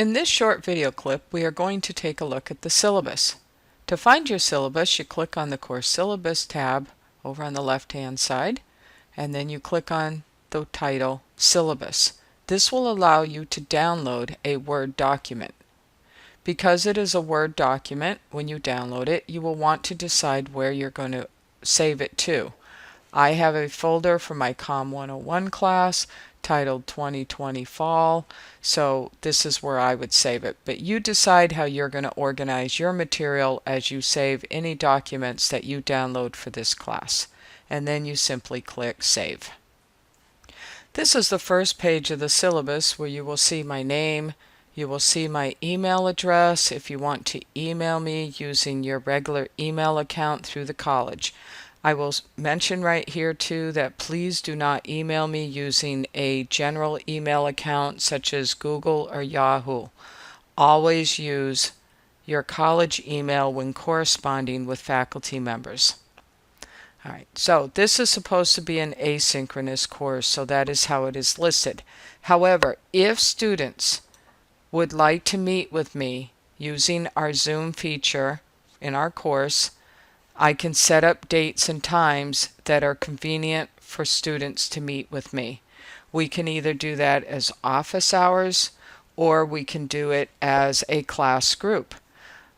In this short video clip, we are going to take a look at the syllabus. To find your syllabus, you click on the Course Syllabus tab over on the left-hand side, and then you click on the title Syllabus. This will allow you to download a Word document. Because it is a Word document, when you download it, you will want to decide where you're going to save it to. I have a folder for my COM 101 class titled 2020 Fall, so this is where I would save it. But you decide how you're going to organize your material as you save any documents that you download for this class. And then you simply click Save. This is the first page of the syllabus where you will see my name. You will see my email address if you want to email me using your regular email account through the college. I will mention right here too that please do not email me using a general email account such as Google or Yahoo. Always use your college email when corresponding with faculty members. Alright, so this is supposed to be an asynchronous course, so that is how it is listed. However, if students would like to meet with me using our Zoom feature in our course, I can set up dates and times that are convenient for students to meet with me. We can either do that as office hours or we can do it as a class group.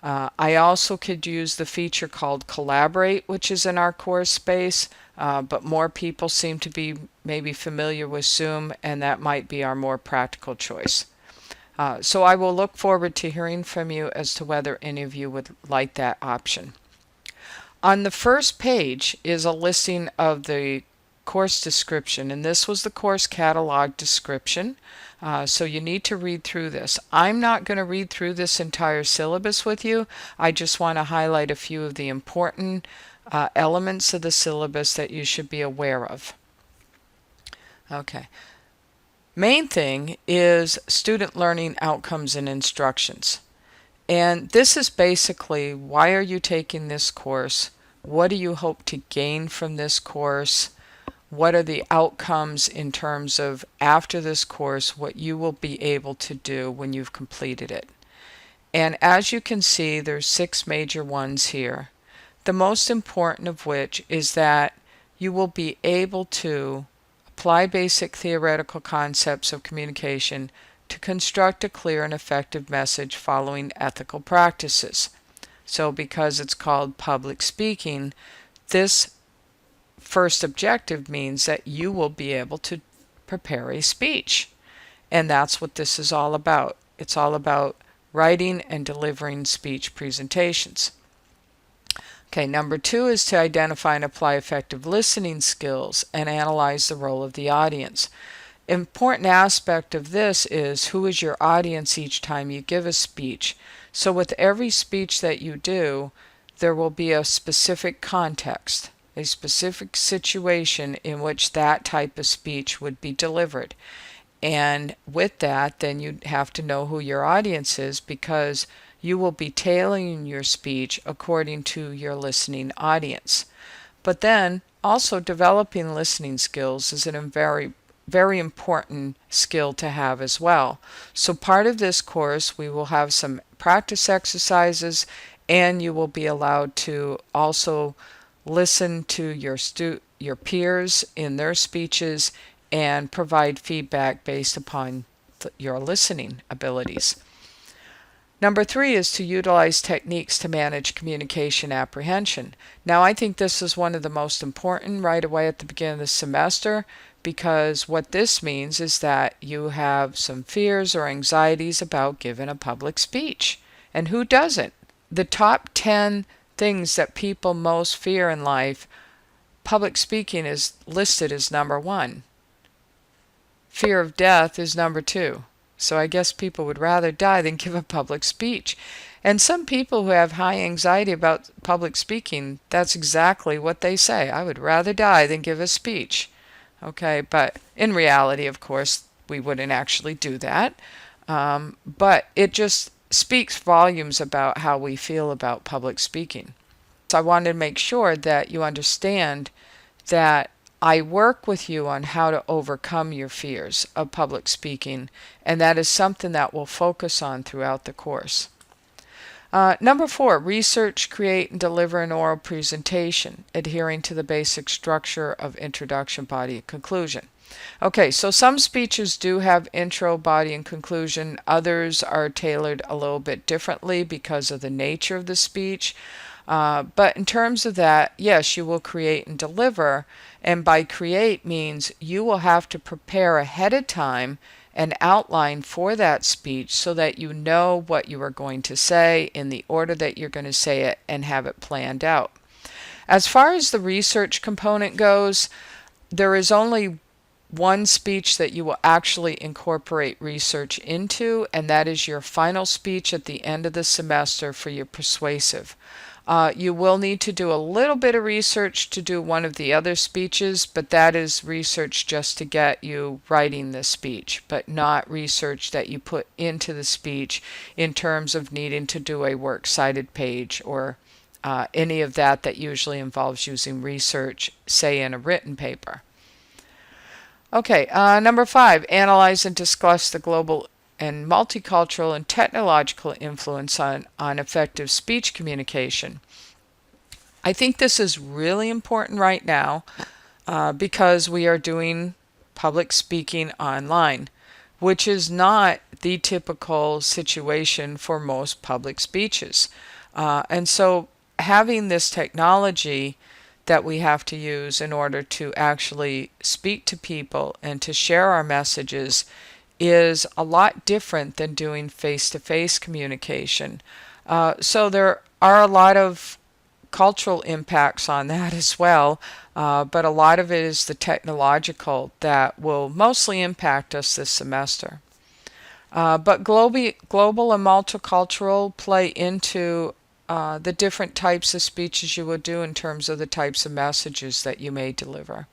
I also could use the feature called Collaborate, which is in our course space, but more people seem to be maybe familiar with Zoom, and that might be our more practical choice. So I will look forward to hearing from you as to whether any of you would like that option. On the first page is a listing of the course description, and this was the course catalog description, so you need to read through this. I'm not going to read through this entire syllabus with you. I just want to highlight a few of the important elements of the syllabus that you should be aware of. Okay. Main thing is student learning outcomes and instructions. And this is basically, why are you taking this course? What do you hope to gain from this course? What are the outcomes in terms of after this course, what you will be able to do when you've completed it? And as you can see, there's 6 major ones here. The most important of which is that you will be able to apply basic theoretical concepts of communication to construct a clear and effective message following ethical practices. So because it's called public speaking, this first objective means that you will be able to prepare a speech. And that's what this is all about. It's all about writing and delivering speech presentations. Okay, number 2 is to identify and apply effective listening skills and analyze the role of the audience. Important aspect of this is who is your audience each time you give a speech. So with every speech that you do, there will be a specific context, a specific situation in which that type of speech would be delivered. And with that, then you have to know who your audience is, because you will be tailoring your speech according to your listening audience. But then also developing listening skills is a very important skill to have as well. So part of this course, we will have some practice exercises, and you will be allowed to also listen to your peers in their speeches and provide feedback based upon your listening abilities. Number 3 is to utilize techniques to manage communication apprehension. Now, I think this is one of the most important right away at the beginning of the semester, because what this means is that you have some fears or anxieties about giving a public speech. And who doesn't? The top 10 things that people most fear in life, public speaking is listed as number 1. Fear of death is number 2. So I guess people would rather die than give a public speech. And some people who have high anxiety about public speaking, that's exactly what they say. I would rather die than give a speech. Okay, but in reality, of course, we wouldn't actually do that. But it just speaks volumes about how we feel about public speaking. So I wanted to make sure that you understand that I work with you on how to overcome your fears of public speaking, and that is something that we'll focus on throughout the course. Number 4, research, create, and deliver an oral presentation, adhering to the basic structure of introduction, body, and conclusion. Okay, so some speeches do have intro, body, and conclusion. Others are tailored a little bit differently because of the nature of the speech. But in terms of that, yes, you will create and deliver. And by create means you will have to prepare ahead of time an outline for that speech so that you know what you are going to say in the order that you're going to say it and have it planned out. As far as the research component goes, there is only one speech that you will actually incorporate research into, and that is your final speech at the end of the semester for your persuasive. You will need to do a little bit of research to do one of the other speeches, but that is research just to get you writing the speech, but not research that you put into the speech in terms of needing to do a works cited page or any of that that usually involves using research, say in a written paper. Okay, number 5, analyze and discuss the global and multicultural and technological influence on effective speech communication. I think this is really important right now because we are doing public speaking online, which is not the typical situation for most public speeches. And so having this technology that we have to use in order to actually speak to people and to share our messages is a lot different than doing face-to-face communication. So there are a lot of cultural impacts on that as well, but a lot of it is the technological that will mostly impact us this semester. But global and multicultural play into the different types of speeches you will do in terms of the types of messages that you may deliver.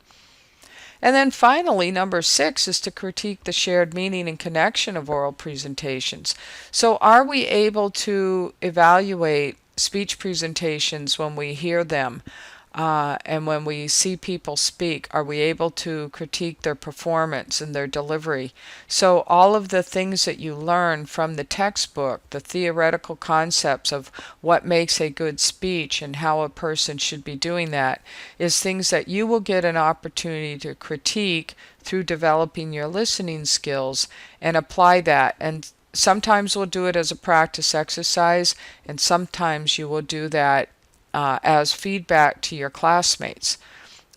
And then finally, number 6 is to critique the shared meaning and connection of oral presentations. So are we able to evaluate speech presentations when we hear them? And when we see people speak, are we able to critique their performance and their delivery? So all of the things that you learn from the textbook, the theoretical concepts of what makes a good speech and how a person should be doing that, is things that you will get an opportunity to critique through developing your listening skills and apply that. And sometimes we'll do it as a practice exercise, and sometimes you will do that as feedback to your classmates.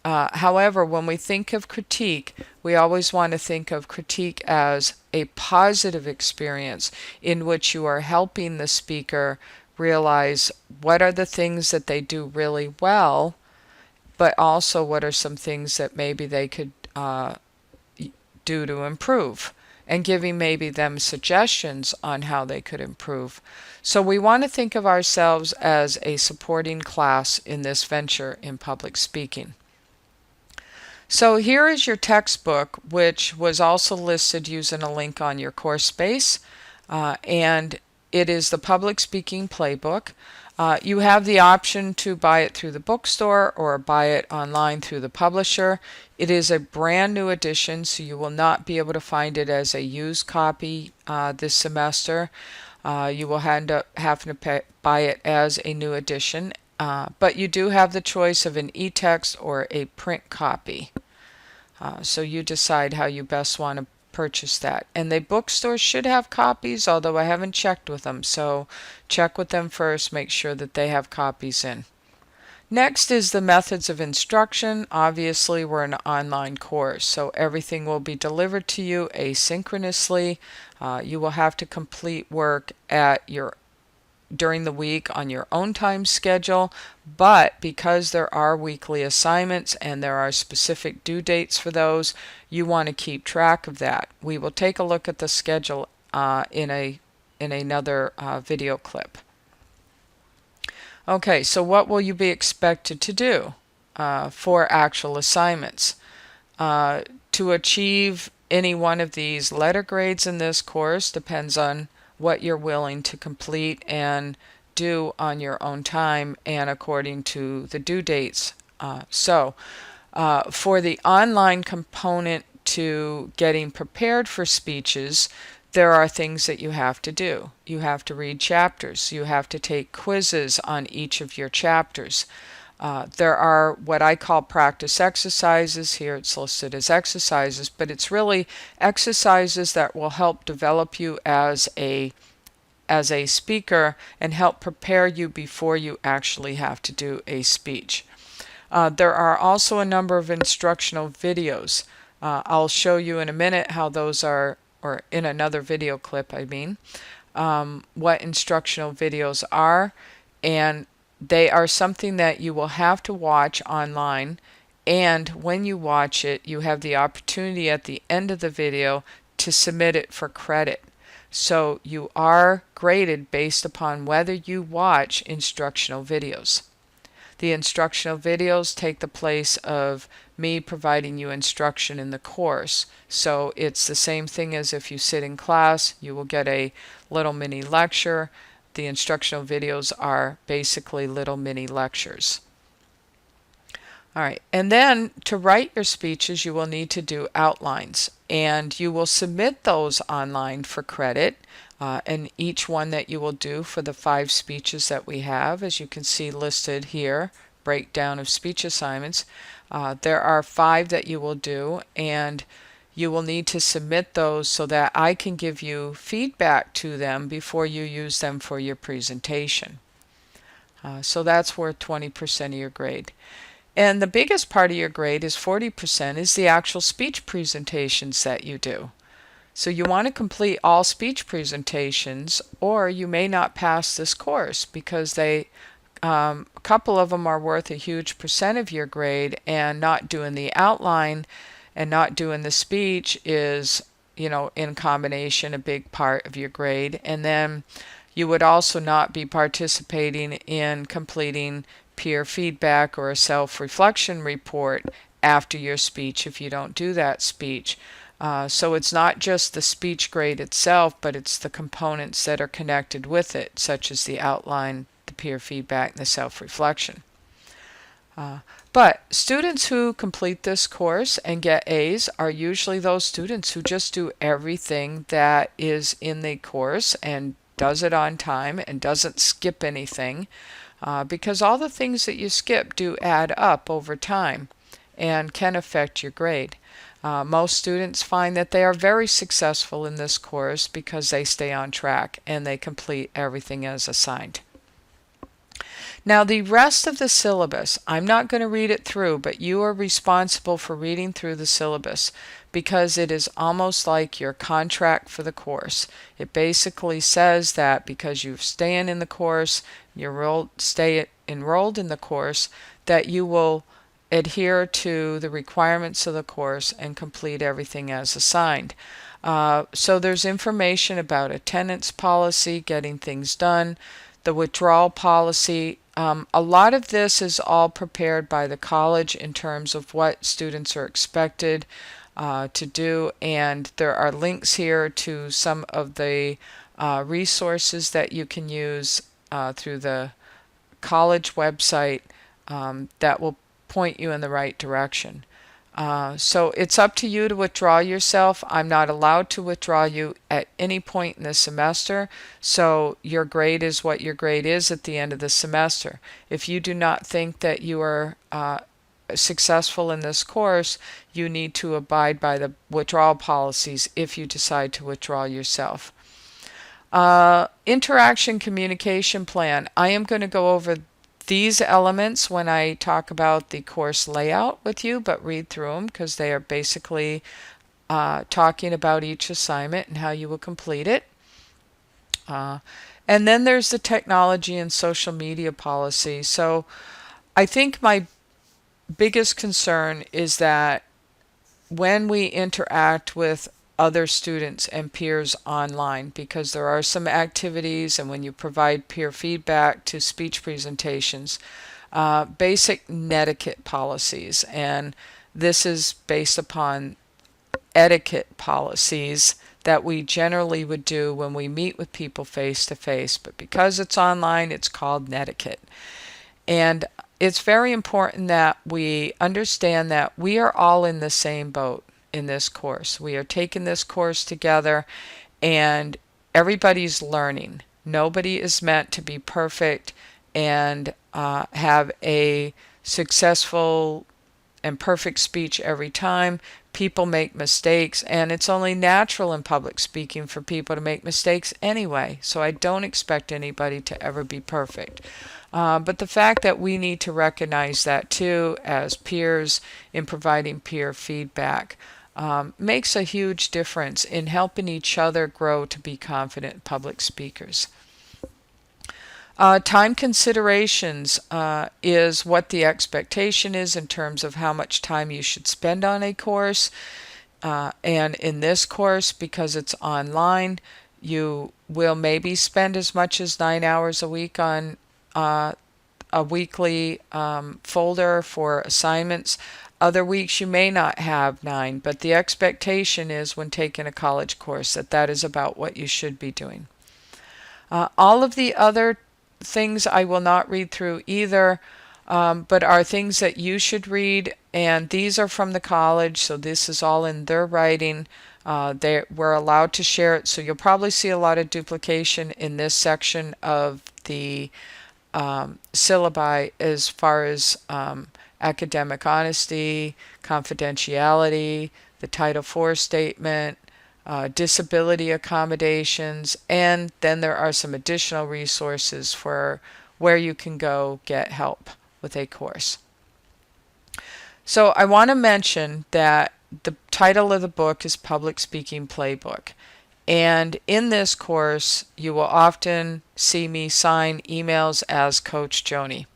However, when we think of critique, we always want to think of critique as a positive experience in which you are helping the speaker realize what are the things that they do really well, but also what are some things that maybe they could do to improve, and giving maybe them suggestions on how they could improve. So we want to think of ourselves as a supporting class in this venture in public speaking. So here is your textbook, which was also listed using a link on your course space, and it is the Public Speaking Playbook. You have the option to buy it through the bookstore or buy it online through the publisher. It is a brand new edition, so you will not be able to find it as a used copy this semester. You will end up having to buy it as a new edition, but you do have the choice of an e-text or a print copy. So you decide how you best want to purchase that. And the bookstores should have copies, although I haven't checked with them, so check with them first, make sure that they have copies in. Next is the methods of instruction. Obviously, we're an online course, so everything will be delivered to you asynchronously. You will have to complete work during the week on your own time schedule, but because there are weekly assignments and there are specific due dates for those, you want to keep track of that. We will take a look at the schedule in another video clip. Okay, so what will you be expected to do for actual assignments? To achieve any one of these letter grades in this course depends on what you're willing to complete and do on your own time and according to the due dates. So For the online component to getting prepared for speeches, there are things that you have to do. You have to read chapters. You have to take quizzes on each of your chapters. There are what I call practice exercises. Here it's listed as exercises, but it's really exercises that will help develop you as a speaker and help prepare you before you actually have to do a speech. There are also a number of instructional videos. I'll show you in a minute how those are, or in another video clip, I mean, what instructional videos are, and they are something that you will have to watch online, and when you watch it, you have the opportunity at the end of the video to submit it for credit. So you are graded based upon whether you watch instructional videos. The instructional videos take the place of me providing you instruction in the course. So it's the same thing as if you sit in class, you will get a little mini lecture. The instructional videos are basically little mini lectures. All right, and then to write your speeches, you will need to do outlines, and you will submit those online for credit. And each one that you will do for the 5 speeches that we have, as you can see listed here, breakdown of speech assignments, there are 5 that you will do, and you will need to submit those so that I can give you feedback to them before you use them for your presentation. So that's worth 20% of your grade. And the biggest part of your grade is 40% is the actual speech presentations that you do. So you want to complete all speech presentations, or you may not pass this course because a couple of them are worth a huge percent of your grade, and not doing the outline and not doing the speech is, in combination, a big part of your grade. And then you would also not be participating in completing peer feedback or a self-reflection report after your speech if you don't do that speech. So it's not just the speech grade itself, but it's the components that are connected with it, such as the outline, the peer feedback, and the self-reflection. But students who complete this course and get A's are usually those students who just do everything that is in the course and does it on time and doesn't skip anything, because all the things that you skip do add up over time and can affect your grade. Most students find that they are very successful in this course because they stay on track and they complete everything as assigned. Now the rest of the syllabus, I'm not going to read it through, but you are responsible for reading through the syllabus because it is almost like your contract for the course. It basically says that because you're staying in the course, stay enrolled in the course, that you will adhere to the requirements of the course and complete everything as assigned. So there's information about attendance policy, getting things done, the withdrawal policy. A lot of this is all prepared by the college in terms of what students are expected to do, and there are links here to some of the resources that you can use through the college website that will point you in the right direction. So it's up to you to withdraw yourself. I'm not allowed to withdraw you at any point in the semester, so your grade is what your grade is at the end of the semester. If you do not think that you are successful in this course, you need to abide by the withdrawal policies if you decide to withdraw yourself. Interaction communication plan. I am going to go over these elements when I talk about the course layout with you, but read through them because they are basically talking about each assignment and how you will complete it. And then there's the technology and social media policy. So I think my biggest concern is that when we interact with other students and peers online, because there are some activities, and when you provide peer feedback to speech presentations, basic netiquette policies, and this is based upon etiquette policies that we generally would do when we meet with people face to face, but because it's online, it's called netiquette. And it's very important that we understand that we are all in the same boat in this course. We are taking this course together, and everybody's learning. Nobody is meant to be perfect and have a successful and perfect speech every time. People make mistakes, and it's only natural in public speaking for people to make mistakes anyway. So I don't expect anybody to ever be perfect. But the fact that we need to recognize that too as peers in providing peer feedback makes a huge difference in helping each other grow to be confident public speakers. Time considerations is what the expectation is in terms of how much time you should spend on a course. And in this course, because it's online, you will maybe spend as much as 9 hours a week on a weekly folder for assignments. Other weeks you may not have 9, but the expectation is when taking a college course that that is about what you should be doing. All of the other things I will not read through either, but are things that you should read, and these are from the college, so this is all in their writing. We're allowed to share it, so you'll probably see a lot of duplication in this section of the syllabi as far as academic honesty, confidentiality, the Title IV statement, disability accommodations, and then there are some additional resources for where you can go get help with a course. So I want to mention that the title of the book is Public Speaking Playbook. And in this course, you will often see me sign emails as Coach Joni.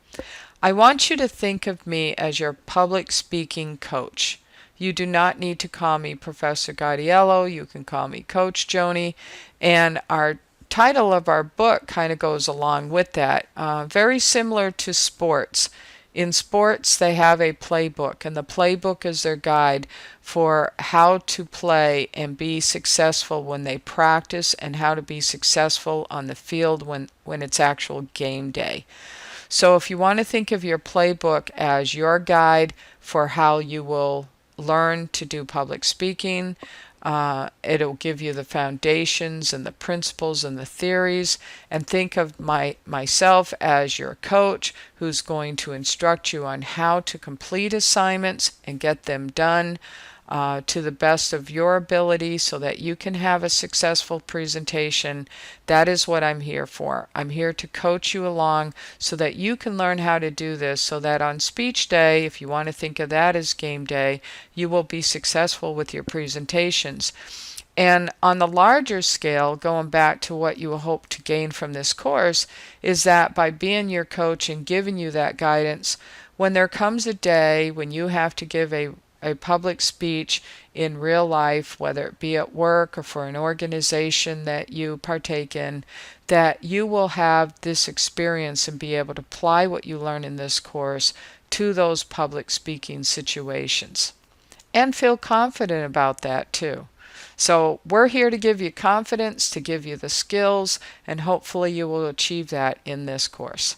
I want you to think of me as your public speaking coach. You do not need to call me Professor Gaudiello. You can call me Coach Joni. And our title of our book kind of goes along with that. Very similar to sports. In sports, they have a playbook, and the playbook is their guide for how to play and be successful when they practice, and how to be successful on the field when it's actual game day. So if you want to think of your playbook as your guide for how you will learn to do public speaking, it'll give you the foundations and the principles and the theories, and think of myself as your coach who's going to instruct you on how to complete assignments and get them done to the best of your ability so that you can have a successful presentation. That is what I'm here for. I'm here to coach you along so that you can learn how to do this, so that on speech day, if you want to think of that as game day, you will be successful with your presentations. And on the larger scale, going back to what you hope to gain from this course, is that by being your coach and giving you that guidance, when there comes a day when you have to give a public speech in real life, whether it be at work or for an organization that you partake in, that you will have this experience and be able to apply what you learn in this course to those public speaking situations and feel confident about that too. So we're here to give you confidence, to give you the skills, and hopefully you will achieve that in this course.